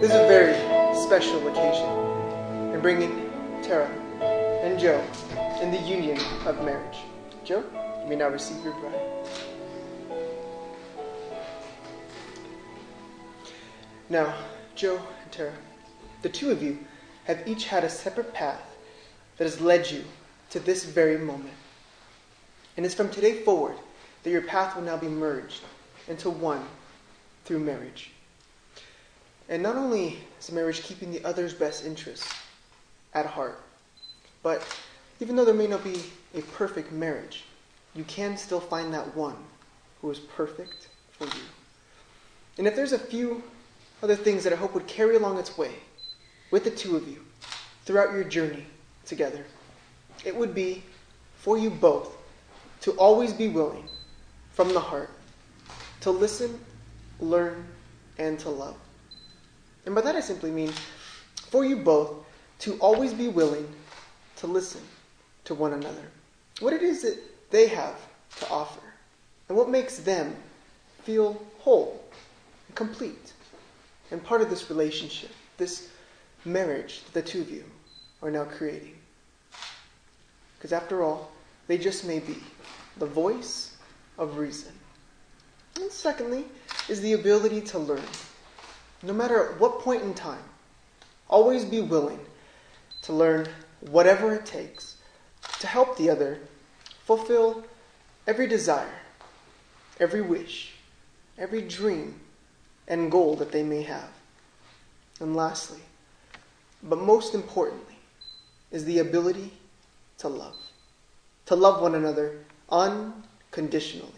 This is a very special occasion in bringing Tara and Joe in the union of marriage. Joe, you may now receive your bride. Now, Joe and Tara, the two of you have each had a separate path that has led you to this very moment. And it's from today forward that your path will now be merged into one through marriage. And not only is marriage keeping the other's best interests at heart, but even though there may not be a perfect marriage, you can still find that one who is perfect for you. And if there's a few other things that I hope would carry along its way with the two of you throughout your journey together, it would be for you both to always be willing, from the heart, to listen, learn, and to love. And by that I simply mean for you both to always be willing to listen to one another. What it is that they have to offer, and what makes them feel whole and complete and part of this relationship, this marriage that the two of you are now creating. Because after all, they just may be the voice of reason. And secondly, is the ability to learn. No matter at what point in time, always be willing to learn whatever it takes to help the other fulfill every desire, every wish, every dream and goal that they may have. And lastly, but most importantly, is the ability to love. To love one another unconditionally,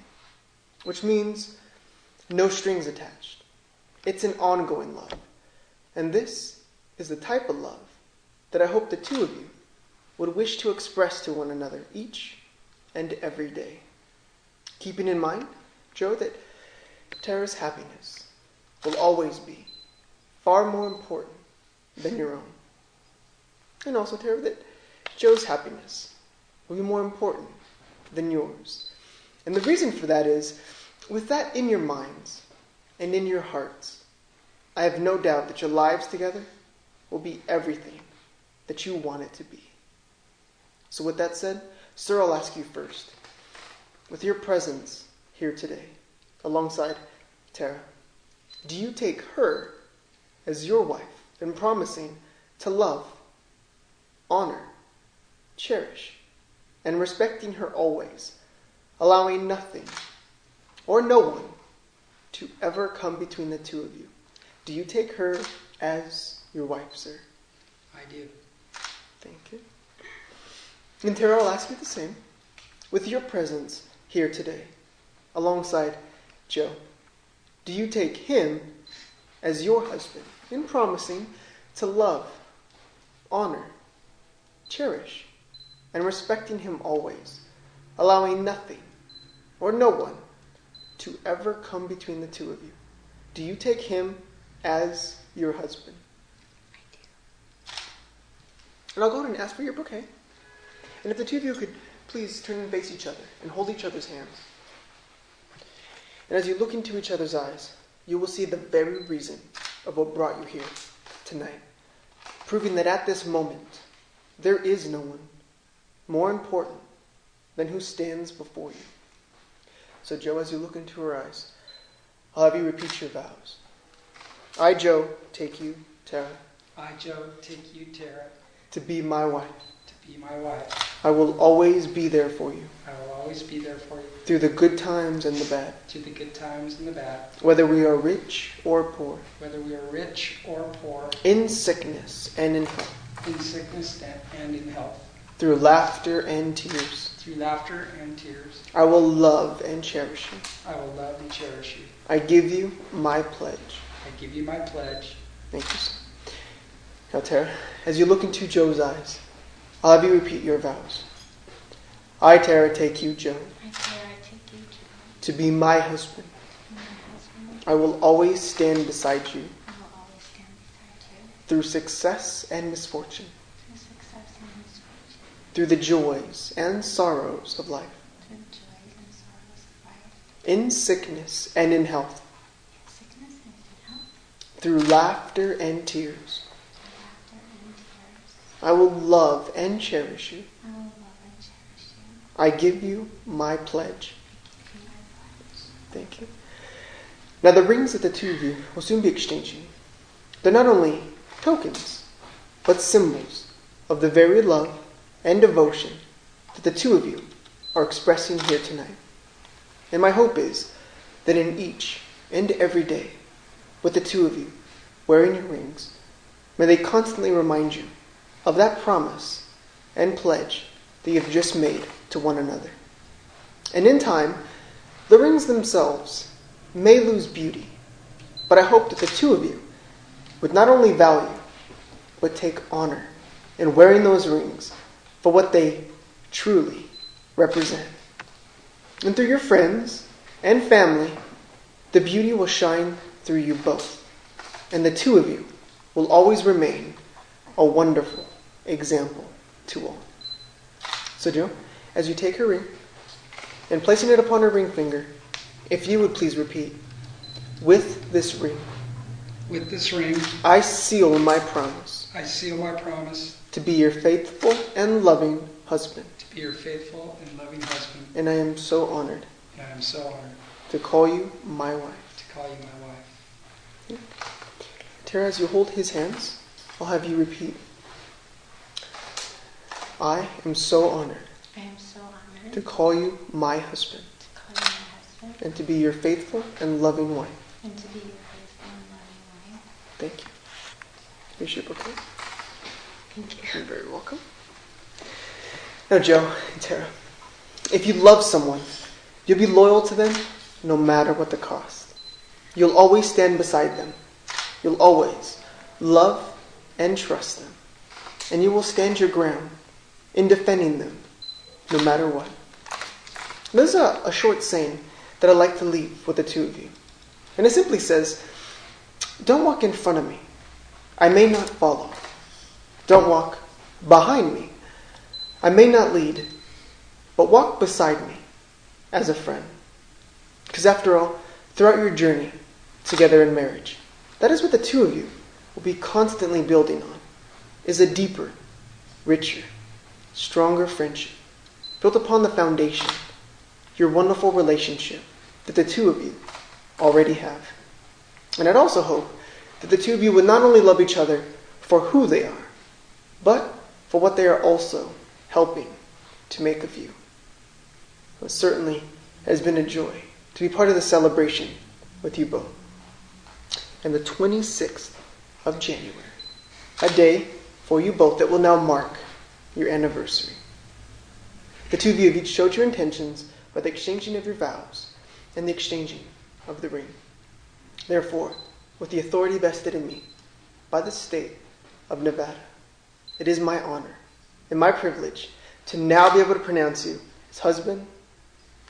which means no strings attached. It's an ongoing love. And this is the type of love that I hope the two of you would wish to express to one another each and every day. Keeping in mind, Joe, that Tara's happiness will always be far more important than your own. And also, Tara, that Joe's happiness will be more important than yours. And the reason for that is, with that in your minds and in your hearts, I have no doubt that your lives together will be everything that you want it to be. So with that said, sir, I'll ask you first, with your presence here today, alongside Tara, do you take her as your wife and promising to love, honor, cherish, and respecting her always, allowing nothing or no one to ever come between the two of you? Do you take her as your wife, sir? I do. Thank you. And Tara, I'll ask you the same. With your presence here today, alongside Joe, do you take him as your husband in promising to love, honor, cherish, and respecting him always, allowing nothing or no one to ever come between the two of you? Do you take him as your husband? I do. And I'll go ahead and ask for your bouquet. And if the two of you could please turn and face each other and hold each other's hands. And as you look into each other's eyes, you will see the very reason of what brought you here tonight, proving that at this moment, there is no one more important than who stands before you. So Joe, as you look into her eyes, I'll have you repeat your vows. I, Joe, take you, Tara. I, Joe, take you, Tara. To be my wife. To be my wife. I will always be there for you. I will always be there for you. Through the good times and the bad. Through the good times and the bad. Whether we are rich or poor. Whether we are rich or poor. In sickness and in health. In sickness and in health. Through laughter and tears. Through laughter and tears. I will love and cherish you. I will love and cherish you. I give you my pledge. I give you my pledge. Thank you, sir. Now, Tara, as you look into Joe's eyes, I'll have you repeat your vows. I, Tara, take you, Joe. I, Tara, take you, Joe. To be my husband. To be my husband. I will always stand beside you. I will always stand beside you. Through success and misfortune. Through success and misfortune. Through the joys and sorrows of life. Through the joys and sorrows of life. In sickness and in health. Sickness and in health. through laughter and tears. laughter and tears. I will love and cherish you. I will love and cherish you. I give you my pledge. Give you my pledge. Thank you. Now the rings that the two of you will soon be exchanging, they're not only tokens, but symbols of the very love and devotion that the two of you are expressing here tonight. And my hope is that in each and every day, with the two of you wearing your rings, may they constantly remind you of that promise and pledge that you have just made to one another. And in time, the rings themselves may lose beauty, but I hope that the two of you would not only value, but take honor in wearing those rings for what they truly represent. And through your friends and family, the beauty will shine through you both. And the two of you will always remain a wonderful example to all. So Joe, as you take her ring and placing it upon her ring finger, if you would please repeat, with this ring, With this ring, I seal my promise I seal my promise to be your faithful and loving husband. to be your faithful and loving husband. And I am so honored And I am so honored to call you my wife. to call you my wife. Tara, as you hold his hands, I'll have you repeat. I am so honored I am so honored to call you my husband to call you my husband and to be your faithful and loving wife. and to be your faithful and loving wife. Thank you. Here's your bouquet. Thank you. You're very welcome. Now, Joe and Tara, if you love someone, you'll be loyal to them no matter what the cost. You'll always stand beside them. You'll always love and trust them. And you will stand your ground in defending them no matter what. There's a short saying that I like to leave with the two of you. And it simply says, don't walk in front of me. I may not follow. Don't walk behind me. I may not lead, but walk beside me as a friend. Because after all, throughout your journey together in marriage, that is what the two of you will be constantly building on, is a deeper, richer, stronger friendship built upon the foundation, your wonderful relationship that the two of you already have. And I'd also hope that the two of you would not only love each other for who they are, but for what they are also helping to make of you. It certainly has been a joy to be part of the celebration with you both. And the 26th of January, a day for you both that will now mark your anniversary. The two of you have each showed your intentions by the exchanging of your vows and the exchanging of the ring. Therefore, with the authority vested in me by the state of Nevada, it is my honor and my privilege to now be able to pronounce you as husband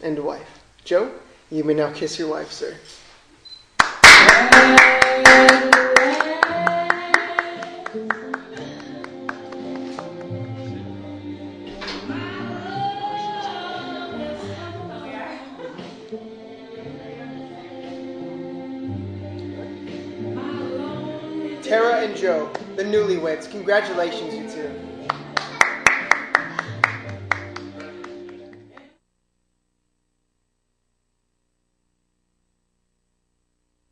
and wife. Joe, you may now kiss your wife, sir. Tara and Joe, the newlyweds, congratulations, you two.